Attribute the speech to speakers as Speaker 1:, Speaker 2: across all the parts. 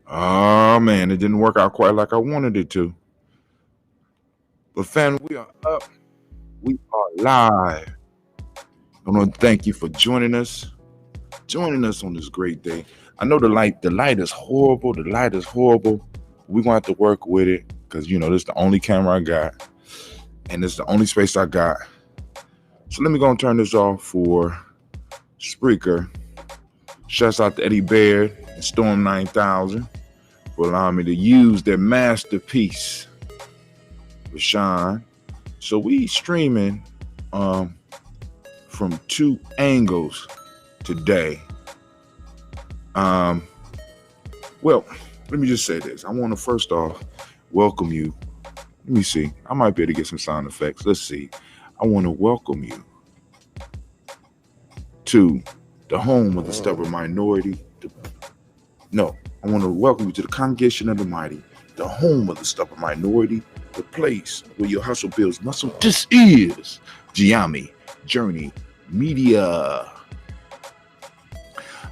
Speaker 1: Oh man, it didn't work out quite like I wanted it to. But family, we are up. We are live. I want to thank you for joining us on this great day. I know the light is horrible. The light is horrible. We're gonna have to work with it because this is the only camera I got, and it's the only space I got. So let me go and turn this off for Spreaker. Shouts out to Eddie Baird and Storm 9000 for allowing me to use their masterpiece, Rashawn. So we streaming from two angles today. Well, let me just say this. I want to first off welcome you. Let me see. I might be able to get some sound effects. Let's see. I want to welcome you to the home of the stubborn minority. I want to welcome you to the congregation of the mighty, the home of the stubborn minority, the place where your hustle builds muscle. This is GNJ.Media.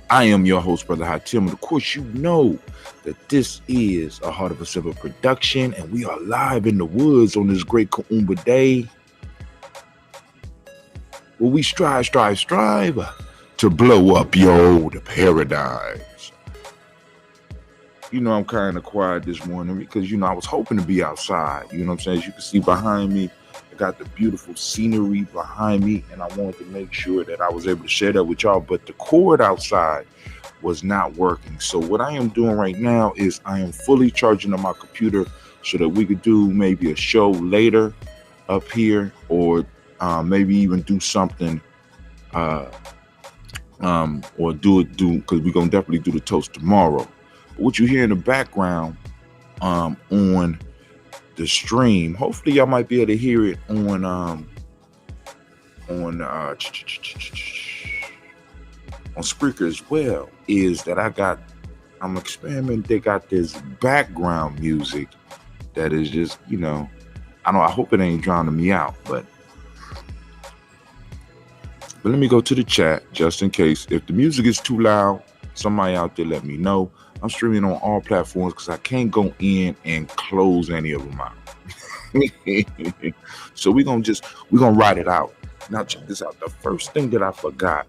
Speaker 1: I am your host, Brother Hatim. Of course, you know that this is a Heart of a Silver production, and we are live in the woods on this great Kuumba day, where we strive to blow up your old paradigms. I'm kind of quiet this morning because, I was hoping to be outside. You know what I'm saying? As you can see behind me, I got the beautiful scenery behind me, and I wanted to make sure that I was able to share that with y'all, but the cord outside was not working. So what I am doing right now is I am fully charging up my computer so that we could do maybe a show later up here, or maybe even do something or do because we're gonna definitely do the toast tomorrow. But what you hear in the background on the stream, hopefully y'all might be able to hear it on Spreaker as well, is that I'm experimenting. They got this background music that is just, I hope it ain't drowning me out, but let me go to the chat just in case. If the music is too loud, somebody out there let me know. I'm streaming on all platforms because I can't go in and close any of them out. So we're gonna ride it out. Now check this out. The first thing that I forgot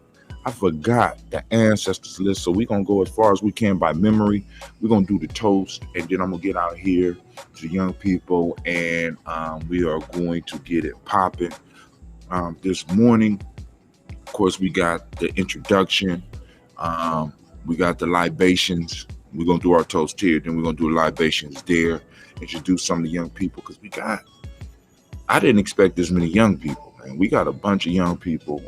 Speaker 1: the ancestors list. So we're gonna go as far as we can by memory. We're gonna do the toast, and then I'm gonna get out here to the young people, and we are going to get it popping. This morning, of course, we got the introduction. We got the libations. We're going to do our toast here. Then we're going to do libations there. Introduce some of the young people because I didn't expect this many young people, man. We got a bunch of young people.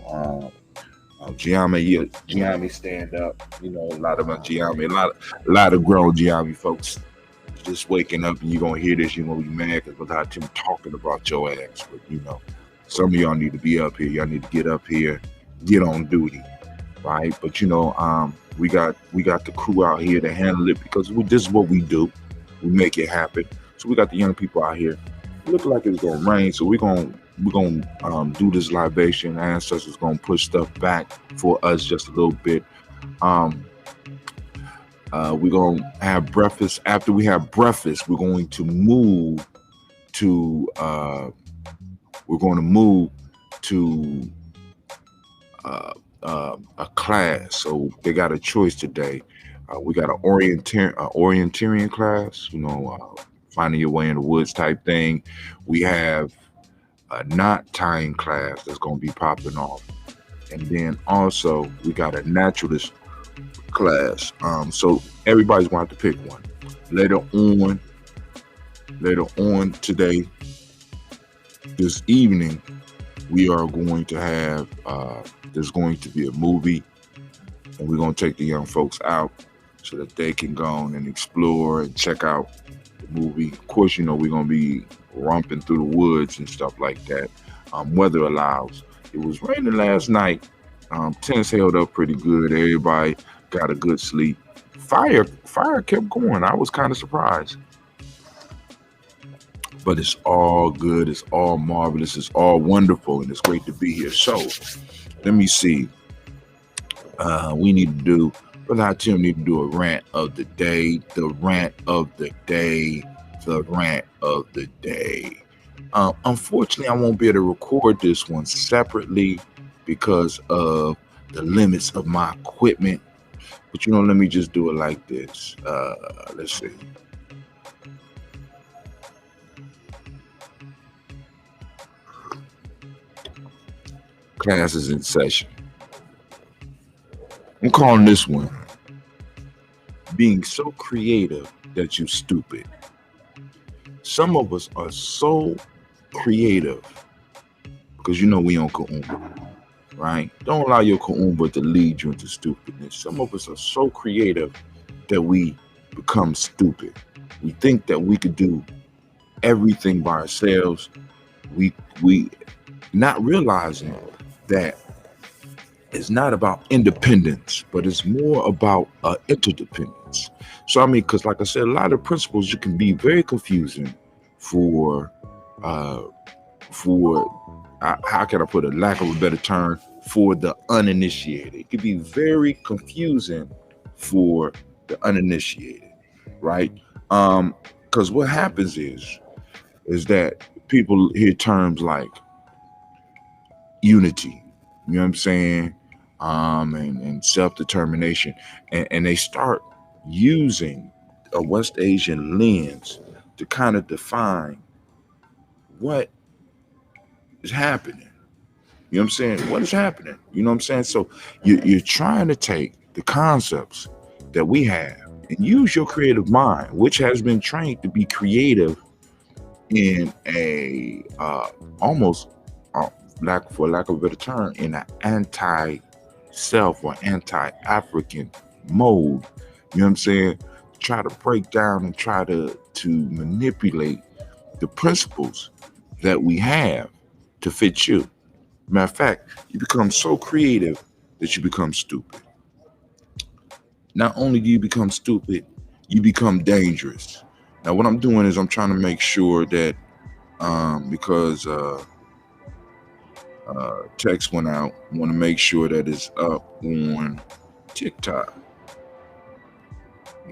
Speaker 1: Giammi stand up. A lot of Giammi, a lot of grown Giammi folks just waking up, and you're going to hear this. You're going to be mad because without Tim talking about your ass. But, some of y'all need to be up here. Y'all need to get up here, get on duty. Right, but we got the crew out here to handle it because this is what we do. We make it happen. So we got the young people out here. It looks like it's gonna rain, so we're gonna do this libation. Ancestors gonna push stuff back for us just a little bit. We're gonna have breakfast. After we have breakfast, we're going to move to a class. So they got a choice today. We got an orienteering class, finding your way in the woods type thing. We have a knot tying class that's going to be popping off. And then also we got a naturalist class. So everybody's going to have to pick one. Later on today, this evening, we are going to have, there's going to be a movie, and we're going to take the young folks out so that they can go on and explore and check out the movie. Of course, we're going to be romping through the woods and stuff like that. Weather allows. It was raining last night. Tents held up pretty good. Everybody got a good sleep. Fire kept going. I was kind of surprised. But it's all good. It's all marvelous. It's all wonderful. And it's great to be here. So let me see. We need to do But I tell need to do a rant of the day, the rant of the day, the rant of the day. Unfortunately, I won't be able to record this one separately because of the limits of my equipment. But let me just do it like this. Let's see. Class is in session. I'm calling this one Being So Creative That You Stupid. Some of us are so creative because we on Kuumba, right? Don't allow your Kuumba to lead you into stupidness. Some of us are so creative that we become stupid. We think that we could do everything by ourselves. We not realizing that it's not about independence, but it's more about interdependence. So because like I said, a lot of principles you can be very confusing for how can I put it, lack of a better term, for the uninitiated. It could be very confusing for the uninitiated, right? Because what happens is that people hear terms like unity, you know what I'm saying, and self-determination, and they start using a West Asian lens to kind of define what is happening. You know what I'm saying? What is happening? You know what I'm saying? So you're trying to take the concepts that we have and use your creative mind, which has been trained to be creative in a almost, for lack of a better term, in an anti-self or anti-African mode. You know what I'm saying? Try to break down and try to manipulate the principles that we have to fit you. Matter of fact, you become so creative that you become stupid. Not only do you become stupid, you become dangerous. Now, what I'm doing is I'm trying to make sure that because text went out, I want to make sure that it's up on TikTok.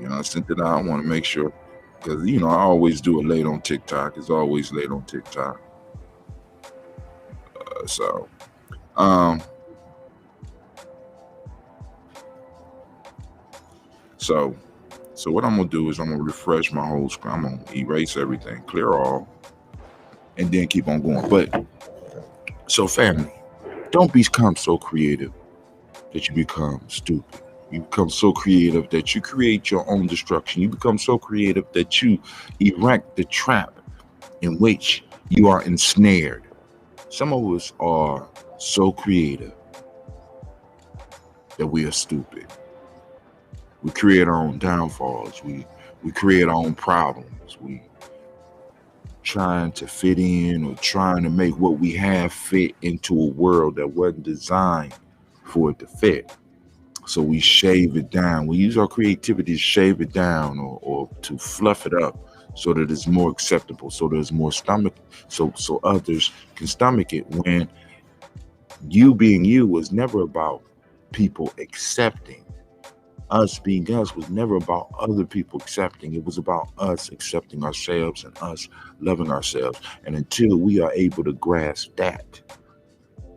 Speaker 1: I sent it out. I want to make sure because I always do it late on TikTok. It's always late on TikTok. So what I'm gonna do is I'm gonna refresh my whole screen. I'm gonna erase everything, clear all, and then keep on going. But so family, don't become so creative that you become stupid. You become so creative that you create your own destruction. You become so creative that you erect the trap in which you are ensnared. Some of us are so creative that we are stupid. We create our own downfalls. We create our own problems. We trying to fit in or trying to make what we have fit into a world that wasn't designed for it to fit. So we shave it down. We use our creativity to shave it down or to fluff it up so that it's more acceptable, so there's more stomach, so others can stomach it. When you being you was never about people accepting. Us being us was never about other people accepting. It was about us accepting ourselves and us loving ourselves. And until we are able to grasp that,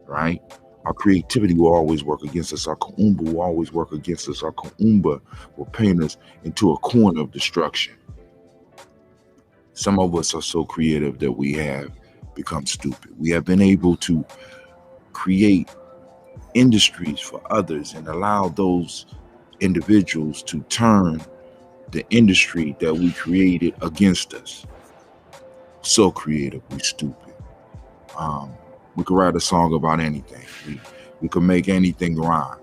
Speaker 1: right, our creativity will always work against us. Our Kuumba will always work against us. Our Kuumba will paint us into a corner of destruction. Some of us are so creative that we have become stupid. We have been able to create industries for others and allow those individuals to turn the industry that we created against us. So creative, we stupid. We could write a song about anything. We could make anything rhyme.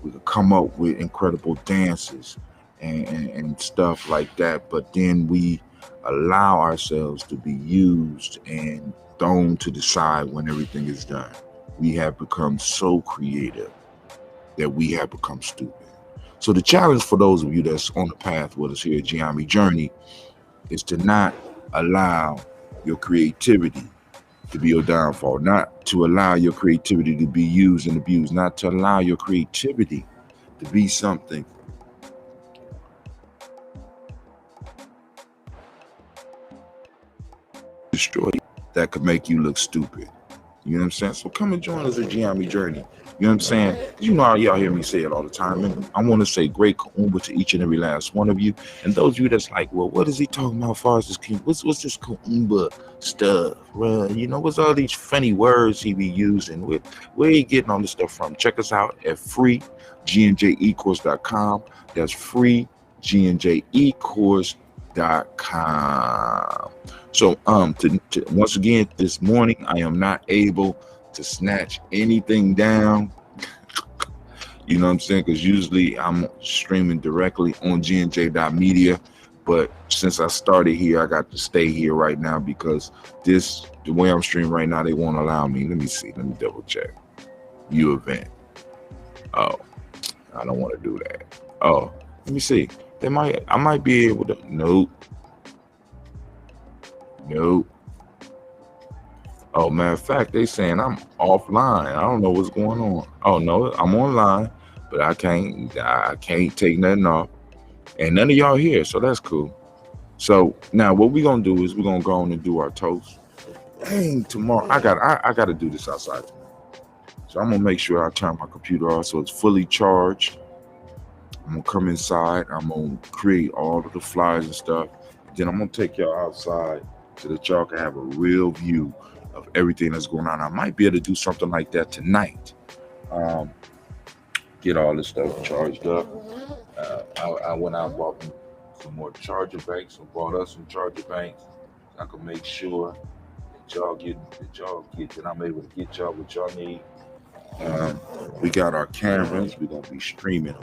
Speaker 1: We could come up with incredible dances and stuff like that. But then we allow ourselves to be used and thrown to the side when everything is done. We have become so creative that we have become stupid. So the challenge for those of you that's on the path with us here at GNJ.Media Journey is to not allow your creativity to be your downfall, not to allow your creativity to be used and abused, not to allow your creativity to be something destroy you, that could make you look stupid. You know what I'm saying? So come and join us at GNJ Journey. You know what I'm saying? You know how y'all hear me say it all the time. And I want to say great Kuumba to each and every last one of you. And those of you that's like, well, what is he talking about as far as this king? What's this Kuumba stuff? Well, you know, what's all these funny words he be using? Where he getting all this stuff from? Check us out at freegnjecourse.com. That's freegnjecourse.com. So once again this morning I am not able to snatch anything down. You know what I'm saying? Because usually I'm streaming directly on GNJ.Media, but since I started here, I got to stay here right now because the way I'm streaming right now, they won't allow me. Let me see. Let me double check. View event. Oh, I don't want to do that. Oh, let me see. I might be able to. Nope. Oh, matter of fact, they saying I'm offline. I don't know what's going on. Oh no, I'm online, but I can't take nothing off. And none of y'all here, so that's cool. So now what we're gonna do is we're gonna go on and do our toast. Dang, tomorrow I gotta do this outside tomorrow. So I'm gonna make sure I turn my computer off so it's fully charged. I'm gonna come inside, I'm gonna create all of the flyers and stuff. Then I'm gonna take y'all outside so that y'all can have a real view of everything that's going on. I might be able to do something like that tonight. Get all this stuff charged up. I went out and bought some more charger banks and bought us some charger banks. I can make sure that y'all get that I'm able to get y'all what y'all need. We got our cameras. We're gonna be streaming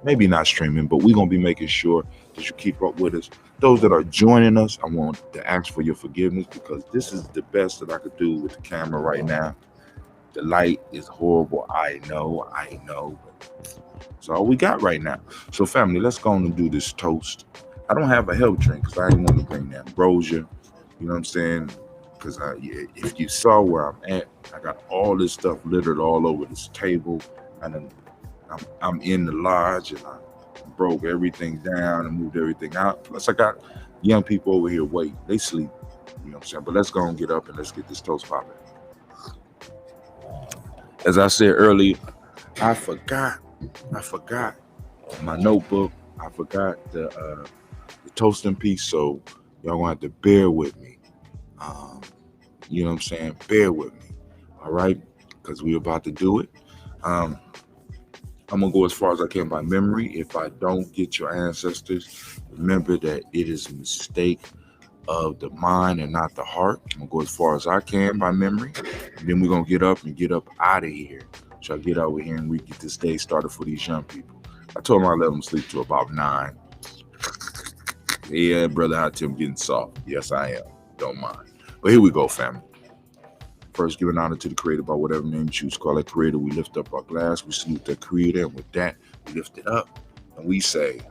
Speaker 1: maybe not streaming, but we're gonna be making sure that you keep up with us. Those that are joining us, I want to ask for your forgiveness because this is the best that I could do with the camera right now. The light is horrible. I know. It's all we got right now. So family, let's go on and do this toast. I don't have a health drink because I didn't want to bring that ambrosia. You know what I'm saying? Because if you saw where I'm at, I got all this stuff littered all over this table, and I'm in the lodge, and I broke everything down and moved everything out. Plus, I got young people over here waiting. They sleep. You know what I'm saying? But let's go and get up and let's get this toast popping. As I said earlier, I forgot my notebook. I forgot the toasting piece, so y'all gonna have to bear with me. You know what I'm saying? Bear with me, all right? Because we're about to do it. I'm gonna go as far as I can by memory. If I don't get your ancestors, remember that it is a mistake of the mind and not the heart. I'm gonna go as far as I can by memory, and then we're gonna get up out of here. So I get over here and we get this day started for these young people. I told them I let them sleep till about 9. Yeah, brother, how Tim getting soft? Yes, I am. Don't mind. But here we go, family. First, giving honor to the Creator by whatever name you choose. Call that Creator. We lift up our glass. We salute that Creator, and with that, we lift it up and we say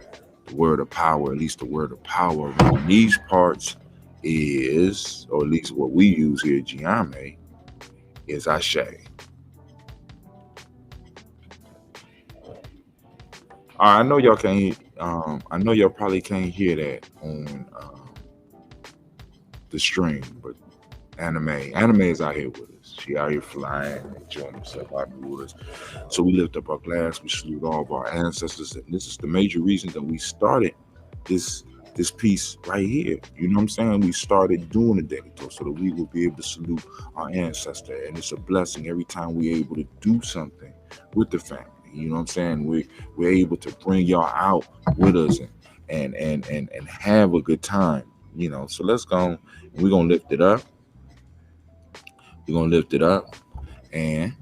Speaker 1: the word of power. At least the word of power around these parts is, or at least what we use here at GNJ, is Ashe. I know y'all can't. I know y'all probably can't hear that on the stream, but Anime is out here with us. She out here flying, enjoying herself out in the woods. So we lift up our glass. We salute all of our ancestors, and this is the major reason that we started this piece right here. You know what I'm saying? We started doing a daily toast so that we will be able to salute our ancestor, and it's a blessing every time we're able to do something with the family. You know what I'm saying? We're able to bring y'all out with us and have a good time. You know, so let's go. We're gonna lift it up. We're gonna lift it up, and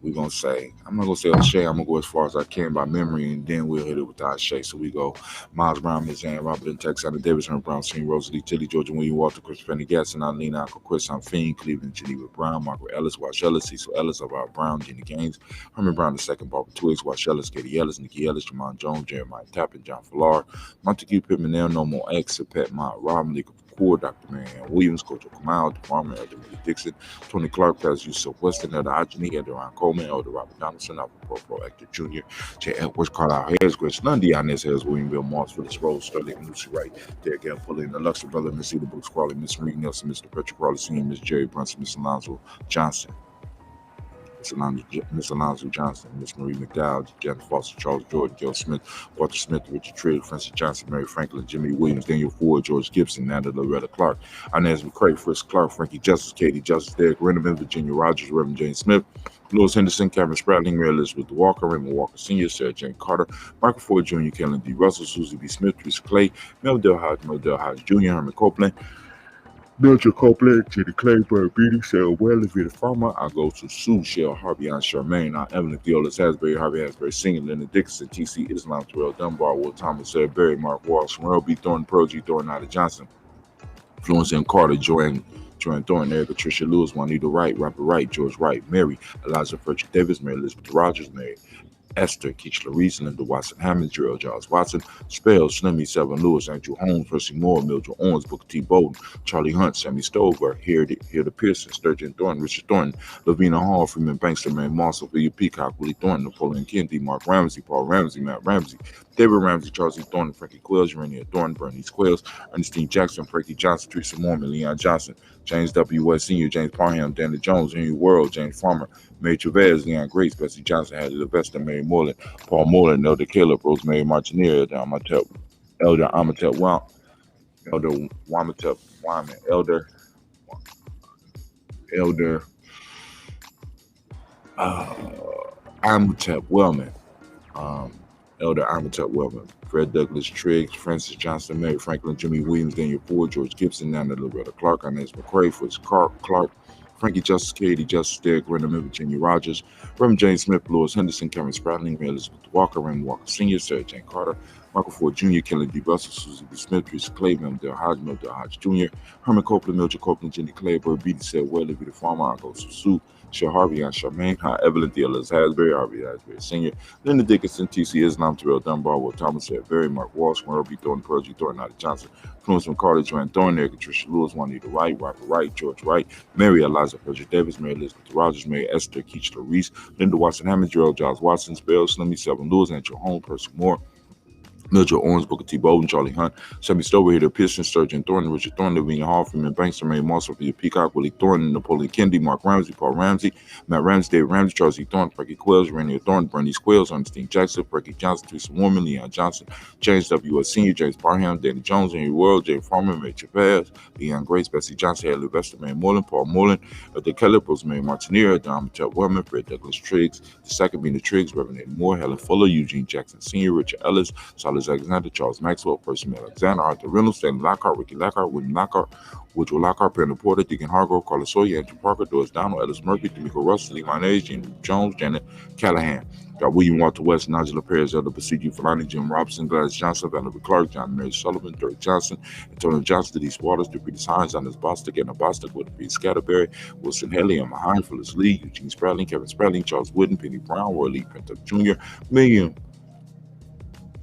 Speaker 1: we're gonna say, I'm not gonna say Ashe, I'm gonna go as far as I can by memory, and then we'll hit it with the Ashe. So we go Miles Brown, Ms. Ann, Robert and Texas, Anna Davis, Herman Brown, Senior, Rosalie, Tilly, Georgia, William, Walter, Chris, Fanny, Gatson, Alina, Uncle Chris, I'm Fiend, Cleveland, Geneva Brown, Margaret Ellis, Wash Ellis, Cecil Ellis, Robert Brown, Jenny Gaines, Herman Brown II, Barbara Twiggs, Wash Ellis, Katie Ellis, Nikki Ellis, Jamon Jones, Jeremiah Tappan, John Fallar, Montague Pittman, No More X, Pet Mott, Rob, McCool, Dr. Marianne Williams, Coach Kamal, the farmer, Elder Willie Dixon, Tony Clark, Pastor Yusuf Weston, Elder Ajani, Elder Ron Coleman, Elder Robert Donaldson, Alpha Pro Actor Jr., J. Edwards, Carlisle Harris, Grace Lundy, Inez Harris, William Bill Moss, Phyllis Rose, Sterling, Lucy Wright, Derek L. Pulley, the Luxor Brother, Miss Eda Brooks Crawley, Miss Marie Nelson, Mr. Patrick Crawley Sr., Miss Jerry Brunson, Miss Alonzo Johnson, Miss Alonzo Johnson, Miss Marie McDowell, Janet Foster, Charles Jordan, Joe Smith, Walter Smith, Richard Trigg, Francis Johnson, Mary Franklin, Jimmy Williams, Daniel Ford, George Gibson, Nanda Loretta Clark, Inez McCray, Frisk Clark, Frankie Justice, Katie Justice, Derek Renneman, Virginia Rogers, Reverend Jane Smith, Louis Henderson, Cameron Spratling, Mary Elizabeth Walker, Raymond Walker Sr., Sarah Jane Carter, Michael Ford Jr., Kellen D. Russell, Susie B. Smith, Teresa Clay, Mel Del Hodge Jr., Herman Copeland, Mildred Copeland, Jenny Claiborne, Beatty, Sarah Wells, Vita Farmer. I go to Sue, Shell, Harvey, on Charmaine, Evelyn Theolis, Hasbury, Harvey Hasbury, Singing, Leonard Dixon, T.C. Islam, Terrell Dunbar, Will Thomas, Sarah Berry, Mark Walsh, Merle B. Thornton, Pearl G. Thornton, Ida Johnson, Florence M. Carter, Joanne Thornton, Erica Tricia Lewis, Juanita Wright, Robert Wright, George Wright, Mary, Eliza Frederick Davis, Mary Elizabeth Rogers, Mary Esther, Keishla Reese, Linda Watson Hammond, Gerald Giles Watson, Spell, Slimmy, Seven Lewis, Andrew Holmes, Percy Moore, Mildred Owens, Booker T. Bowden, Charlie Hunt, Sammy Stover, Hilda Pearson, Sturgeon Thornton, Richard Thornton, Lavina Hall, Freeman Bankster, Mary Moss, Sophia Peacock, Willie Thornton, Napoleon Kennedy, Mark Ramsey, Paul Ramsey, Matt Ramsey, David Ramsey, Charles E. Thornton, Frankie Quills, Rainier Thornton, Bernice Quills, Ernestine Jackson, Frankie Johnson, Teresa Mormon, Leon Johnson, James W. West Sr., James Parham, Danny Jones, Henry World, James Farmer, Mary Chavez, Leon Grace, Bessie Johnson, Hattie Levester, Mary Moreland, Paul Moreland, Elder Caleb, Rosemary Martineer, Elder Amatep Elder Wamatep Wyman, Elder Amatep Wellman, Elder Amatep Wellman, Fred Douglas Triggs, Francis Johnson, Mary Franklin, Jimmy Williams, Daniel Ford, George Gibson, Nana Loretta Clark, Inez McCray, Fritz Clark, Frankie Justice, Katie Justice, Derek Renneman, Virginia Rogers, Reverend Jane Smith, Lewis Henderson, Cameron Spratling, Mary Elizabeth Walker, Raymond Walker Sr., Sarah Jane Carter, Michael Ford Jr., Kelly D. Russell, Susie B. Smith, Teresa Clay, Mel Del Hodge Jr., Herman Copeland, Mildred Copeland, Jenny Claiborne, Beatty said, Welly, Vita Farmer, I go to Sue, Shell Harvey, on Charmaine, Evelyn Theolis, Hasbury, Harvey Hasbury Sr., Linda Dickinson, T.C. Islam, Terrell Dunbar, Will Thomas, said, Barry, Mark Walsh, Merle B. Thornton, Pearl G. Thornton, Ida Johnson, Florence McCarty, Joanne Thornton, Erica Tricia Lewis, Juanita Wright, Robert Wright, George Wright, Mary Eliza Frederick Davis, Mary Elizabeth Rogers, Mary Esther Keachla Reese, Linda Watson Hammond, Gerald Giles Watson, Spell, Slimmy, Seven Lewis, Andrew Holmes, Percy Moore, Mildred Owens, Booker T. Bowden, Charlie Hunt, Sammy Stover, Hilda Pearson, Sturgeon Thornton, Richard Thornton, Lavina Hall, Freeman Bankster, Mary Moss, Sophia Peacock, Willie Thornton, Napoleon Kennedy, Mark Ramsey, Paul Ramsey, Matt Ramsey, David Ramsey, Charles E. Thornton, Frankie Quills, Rainier Thornton, Bernice Quills, Ernestine Jackson, Frankie Johnson, Teresa Mormon, Leon Johnson, James W. S. Sr., James Parham, Danny Jones, Henry World, James Farmer, Mary Chavez, Leon Grace, Bessie Johnson, Haley Levester, Mary Moreland, Paul Moreland, Elder Keller, Rosemary Martineer, Don Mattel Wellman, Fred Douglas Triggs, the second being the Triggs, Reverend Ed Moore, Helen Fuller, Eugene Jackson Sr., Richard Ellis, Silas Alexander, Charles Maxwell, Percy Alexander, Arthur Reynolds, Stanley Lockhart, Ricky Lockhart, William Lockhart, Woodrow Lockhart, Brandon Porter, Deacon Hargrove, Carlos Sawyer, Andrew Parker, Doris Donald, Ellis Murphy, D'Amico Russell, Lee Monage, Jane Jones, Janet Callahan. Got William Walter West, Nigel Perez, Elder Basiji Fulani, Jim Robinson, Gladys Johnson, Valerie Clark, John Mary Sullivan, Dirk Johnson, Antonio Johnson, Denise Waters, DePretis Hines, Anders Bostic, Anna Bostic, William P. Scatterberry, Wilson Haley, Emma Hine, Phyllis Lee, Eugene Spradling, Kevin Spradling, Charles Wooden, Penny Brown, Roy Lee Pinto Jr.,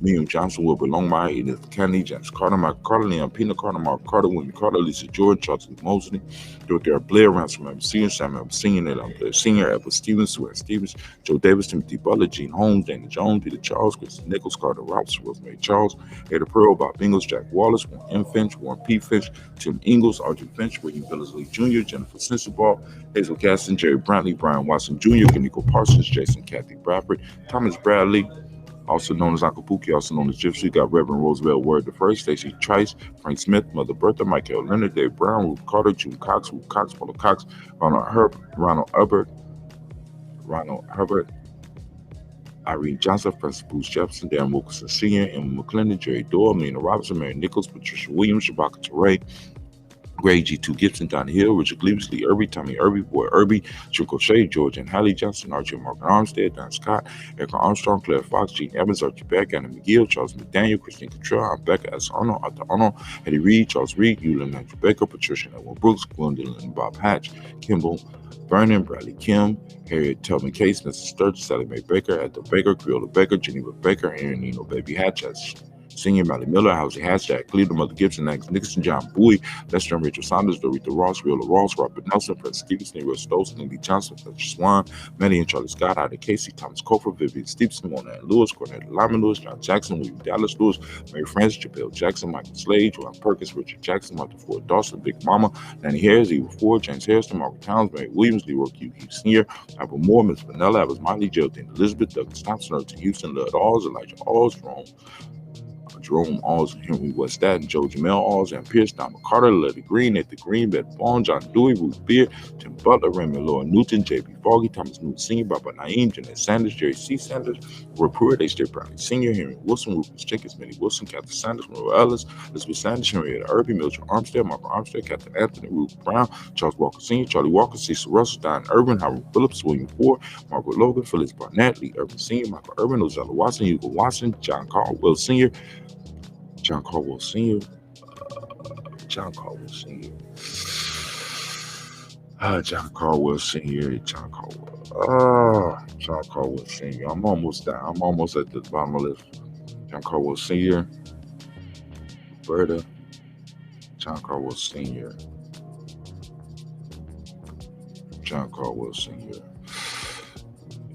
Speaker 1: William Johnson, Wilbur Longmire, Edith Kennedy, James Carter, Michael Carter, Leon Pina Carter, Mark Carter, William Carter, Lisa Jordan, Charles Lee Mosley, Dorothy R. Blair, Ransom M. Sr., Samuel M. Sr., Ned Blair Sr., Edward Stevens, Sue Stevens, Joe Davis, Timothy Butler, Gene Holmes, Dana Jones, Peter Charles, Chris Nichols, Carter Robinson, Rosemary Charles, Ada Pearl, Bob Ingles, Jack Wallace, Warren M. Finch, Warren P. Finch, Tim Ingles, Arthur Finch, William Billingsley Jr., Jennifer Sensabaugh, Hazel Caston, Jerry Brantley, Brian Watson Jr., Kaniko Parsons, Jason Kathy Bradford, Thomas Bradley, also known as Acapulco, also known as Gypsy, got Reverend Roosevelt Word the First, Stacey Trice, Frank Smith, Mother Bertha, Michael Leonard, Dave Brown, Ruth Carter, June Cox, Paula Cox, Ronald Herbert, Irene Johnson, Francis Bruce Jefferson, Dan Wilkerson Sr., Emma McClendon, Jerry Doyle, Melina Robinson, Mary Nichols, Patricia Williams, Shabaka Teray, Greg G2 Gibson, Donnie Hill, Richard Gleaves, Lee Irby, Tommy Irby, Boy Irby, Jim Crochet, George and Hallie Johnson, Archie Morgan Armstead, Don Scott, Erica Armstrong, Claire Fox, Gene Evans, Archie Beck, Anna McGill, Charles McDaniel, Christine Cottrell, Becca S. Arnold, Arthur Arnold, Eddie Reed, Charles Reed, Eulin Andrew Baker, Patricia Edwin Brooks, Gwendolyn Bob Hatch, Kimball Vernon, Bradley Kim, Harriet Tubman Case, Mrs. Sturgis, Sally Mae Baker, Ethel Baker, Creola Baker, Geneva Baker, Aaron Nino Baby Hatch, Senior, Mally Miller, Housing Hashtag, Cleveland, Mother Gibson, Max Nixon, John Bowie, Lester and Rachel Saunders, Dorita Ross, Wheeler Ross, Robert Nelson, Prince Stevenson, Will Stokes, Lindy Johnson, Fletcher Swan, Manny and Charlie Scott, Ida Casey, Thomas Cofer, Vivian Stevenson, Mona and Lewis, Cornell Lyman Lewis, John Jackson, William Dallas Lewis, Mary Francis, Chappelle Jackson, Michael Slade, Joanne Perkins, Richard Jackson, Martha Ford Dawson, Big Mama, Nanny Harris, Eva Ford, James Harrison, Margaret Towns, Mary Williams, Leroy Q. Hughes Sr., Apple Moore, Miss Vanilla, Evans Miley, Geraldine Elizabeth, Douglas Thompson, Erton Houston, Lud Alls, Elijah Alls, Jerome Alls, Henry West Staten, Joe Jamel Alls, and Pierce, Don McCarter, Letty Green, Nathan Green, Beth Vaughn, John Dewey, Ruth Beard, Tim Butler, Raymond Laura Newton, J.B. Foggy, Thomas Newton Sr., Barbara Naeem, Jeanette Sanders, Jerry C. Sanders, Roy Pruitt, H.J. Brownlee Sr., Henry Wilson, Rufus Jenkins, Minnie Wilson, Catherine Sanders, Monroe Ellis, Elizabeth Sanders, Henrietta Irby, Mildred Armstead, Margaret Armstead, Captain Anthony, Ruth Brown, Charles Walker Sr., Charlie Walker, Cecil Russell, Don Urban, Howard Phillips, William Ford, Margaret Logan, Phyllis Barnett, Lee Urban Sr., Michael Urban, Ozella Watson, Hugo Watson, John Caldwell Sr., John Caldwell Sr., John Caldwell Sr., John Caldwell Sr., John Caldwell Sr. I'm almost down. I'm almost at the bottom of the list. John Caldwell Sr., Berta, John Caldwell Sr., John Caldwell Sr.,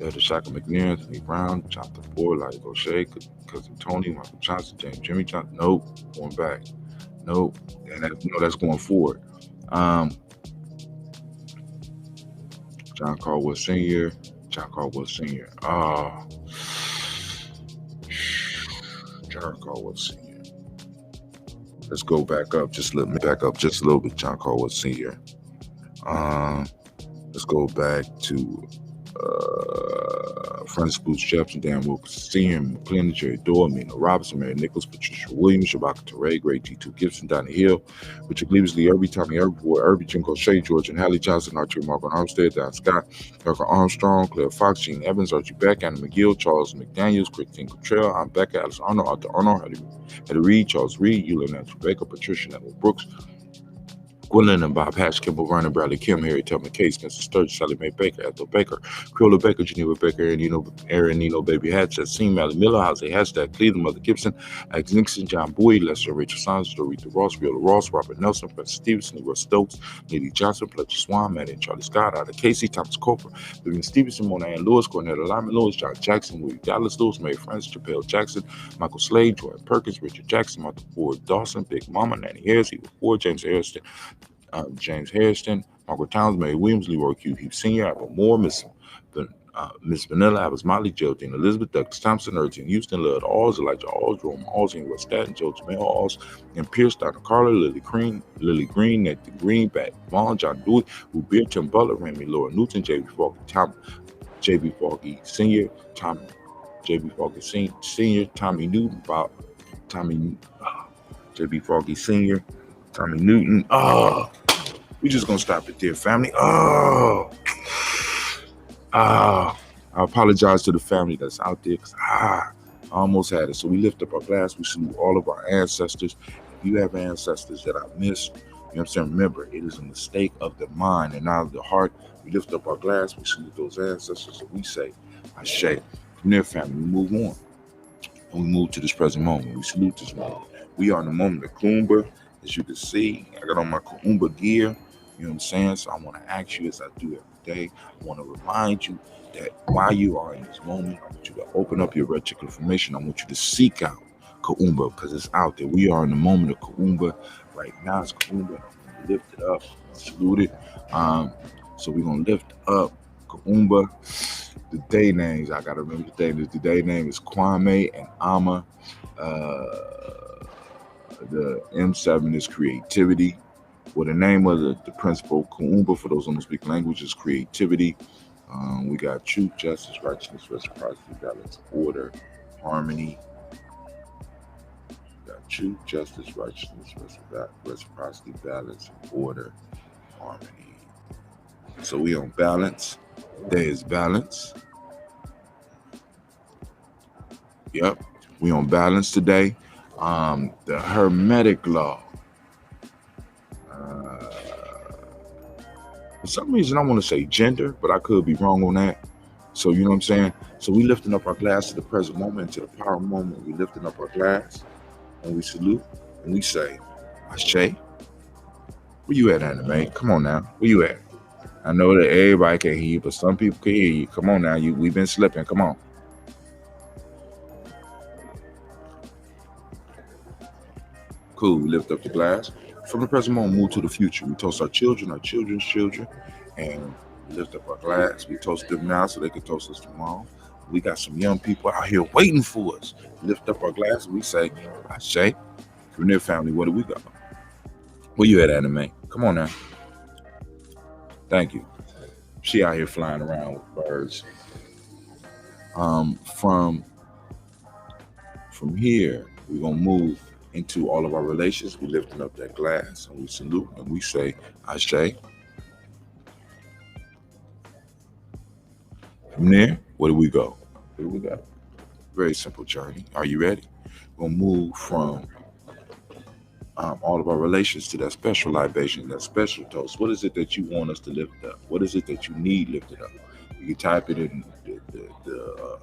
Speaker 1: Elder Shaka McNair, Anthony Brown, Jonathan Ford, Larry Gaucher, Cousin Tony, Michael Johnson, James Jimmy Johnson. Nope, going back. Nope, and that's going forward. John Caldwell Sr., John Caldwell Sr. John Caldwell Sr. Let's go back up just a little bit. John Caldwell Sr. Let's go back to Francis Booth Jefferson, Dan Wilkinson Sr., McClendon, Jerry Dorr, Mina Robinson, Mary Nichols, Patricia Williams, Shabaka Teray, Great G2 Gibson, Donnie Hill, Richard Cleaves, Lee Irby, Tommy Irby, Jim Crochet, George and Hallie Johnson, Archie Margaret Armstead, Don Scott, Erica Armstrong, Claire Fox, Gene Evans, Archie Beck, Anna McGill, Charles McDaniels, Christine Cottrell, I'm Becca, Alice Arnold, Arthur Arnold, Eddie Reed, Charles Reed, Eula Nancy Baker, Patricia Nettle Brooks, Gwendolyn and Bob Hatch, Kimball Vernon, Bradley Kim, Harry Tubman Case, Spencer Sturgis, Sally Mae Baker, Ethel Baker, Creola Baker, Geneva Baker, Aaron Nino, Baby Hatch, Seen Mally Miller, Housing Hashtag, Cleveland, Mother Gibson, Alex Nixon, John Bowie, Lester, Rachel Saunders, Dorita Ross, Wheeler Ross, Robert Nelson, Francis Stevenson, Russ Stokes, Neely Johnson, Fletcher Swan, Maddie and Charlie Scott, Ida Casey, Thomas Cofer, Vivian Stevenson, Mona Ann Lewis, Cornell Lyman Lewis, John Jackson, William Dallas Lewis, Mary Francis, Chappelle Jackson, Michael Slade, Joanne Perkins, Richard Jackson, Martha Ford Dawson, Big Mama, Nanny Harris, Eva Ford, James Harrison, Margaret Towns, Mary Williams, Leroy Q. Hughes Sr., Apple Moore, Miss Vanilla, Evans Molly, Geraldine Elizabeth, Douglas Thompson, Erton Houston, Lud Alls, Elijah Alls, Jerome Alls, Henry West Staten, Joe Jamel Alls, and Pierce, Dr. Carla, Lily Green, Nathan Green, Bat Vaughn, John Dewey, Ruth Beard, Tim Butler, Raymond Laura Newton, J.B. Foggy Sr., J.B. Foggy Sr., Tommy Newton, J.B. Foggy Sr., Tommy Newton. We just gonna stop it there, family. I apologize to the family that's out there because I almost had it. So we lift up our glass. We salute all of our ancestors. If you have ancestors that I missed, you know what I'm saying? Remember, it is a mistake of the mind and not of the heart. We lift up our glass. We salute those ancestors, and we say, Ashe. From there, family, we move on. And we move to this present moment. We salute this moment. We are in the moment of Kuumba. As you can see, I got on my Kuumba gear. You know what I'm saying? So I want to ask you, as I do every day, I want to remind you that while you are in this moment, I want you to open up your red check information. I want you to seek out Kuumba because it's out there. We are in the moment of Kuumba. Right now it's Kuumba. I'm going to lift it up, salute it. So we're going to lift up Kuumba. The day names, I got to remember the day. The day name is Kwame and Ama. The M7 is creativity. Well, the name of the principle, Kuumba, for those who don't speak language, is creativity. We got truth, justice, righteousness, reciprocity, balance, order, harmony. We got truth, justice, righteousness, reciprocity, balance, order, harmony. So we on balance. There is balance. Yep, we on balance today. The Hermetic law. For some reason, I want to say gender, but I could be wrong on that. So, you know what I'm saying? So we lifting up our glass to the present moment, to the power moment. We lifting up our glass. and we salute, and we say, Ashe. Where you at, Anime? Come on now. Where you at? I know that everybody can hear you, but some people can hear you. Come on now. We've been slipping. Come on. Cool. We lift up the glass. From the present moment, move to the future. We toast our children, our children's children, and we lift up our glass. We toast them now so they can toast us tomorrow. We got some young people out here waiting for us. Lift up our glass and we say, Ashe. From their family, what do we got? Where you at, Anime? Come on now. Thank you. She out here flying around with birds. From here, we're gonna move into all of our relations. We lifting up that glass and we salute and we say, Ashe. From there, where do we go? Where do we go? Very simple journey. Are you ready? We're gonna move from all of our relations to that special libation, that special toast. What is it that you want us to lift up? What is it that you need lifted up? You can type it in the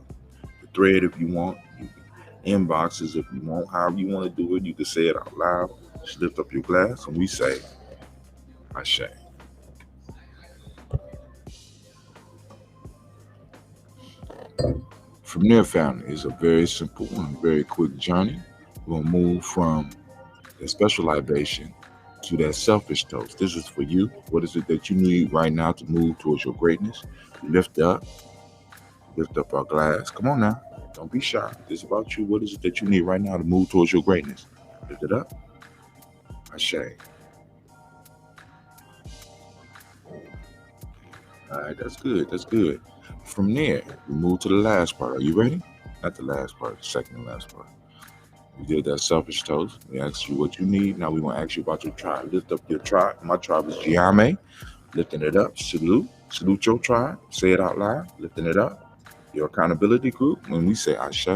Speaker 1: thread if you want. You can inboxes if you want. However you want to do it, you can say it out loud. Just lift up your glass and we say, Ashe. From there, family, is a very simple and very quick journey. We'll move from the special libation to that selfish toast. This is for you. What is it that you need right now to move towards your greatness? Lift up our glass. Come on now. Don't be shy. This is about you. What is it that you need right now to move towards your greatness? Lift it up. Ashe. All right, that's good. That's good. From there, we move to the last part. Are you ready? Not the last part, the second and last part. We did that selfish toast. We asked you what you need. Now we want to ask you about your tribe. Lift up your tribe. My tribe is GNJ.Media. Lifting it up. Salute. Salute your tribe. Say it out loud. Lifting it up. Your accountability group. When we say Ashe.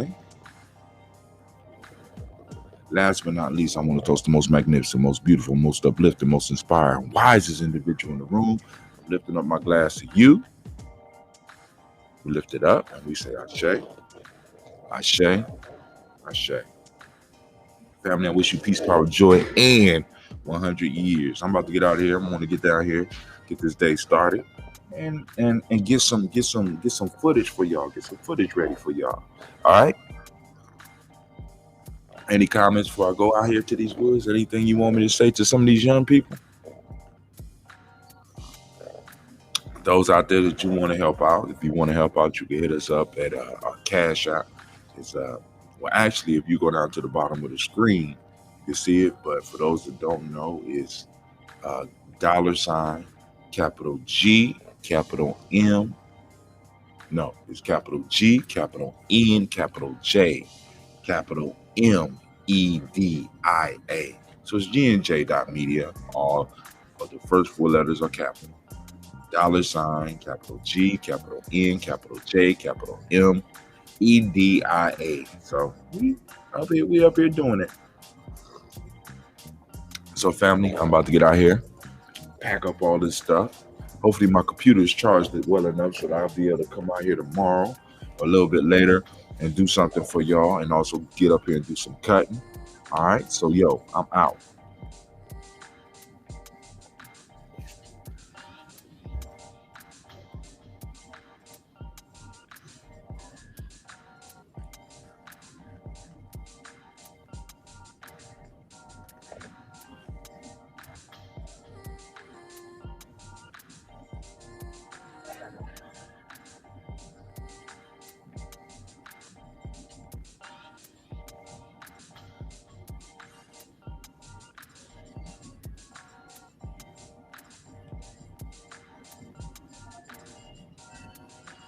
Speaker 1: Last but not least, I want to toast the most magnificent, most beautiful, most uplifting, most inspiring, wisest individual in the room. I'm lifting up my glass to you. We lift it up and we say Ashe. Ashe. Ashe. Family, I wish you peace, power, joy, and 100 years. I'm about to get out of here. I'm going to get down here, get this day started, and get some footage for y'all. Get some footage ready for y'all. All right. Any comments before I go out here to these woods? Anything you want me to say to some of these young people? Those out there that you want to help out, if you want to help out, you can hit us up at our Cash App. It's well, actually, if you go down to the bottom of the screen, you can see it. But for those that don't know, it's $, capital G, capital M. No, it's capital G, capital N, capital J, capital MEDIA. So it's GNJ.Media. All of the first 4 letters are capital. $, capital G, capital N, capital J, capital MEDIA. So we up here doing it. So family, I'm about to get out here, pack up all this stuff. Hopefully my computer is charged it well enough so that I'll be able to come out here tomorrow or a little bit later and do something for y'all, and also get up here and do some cutting. All right, so yo, I'm out.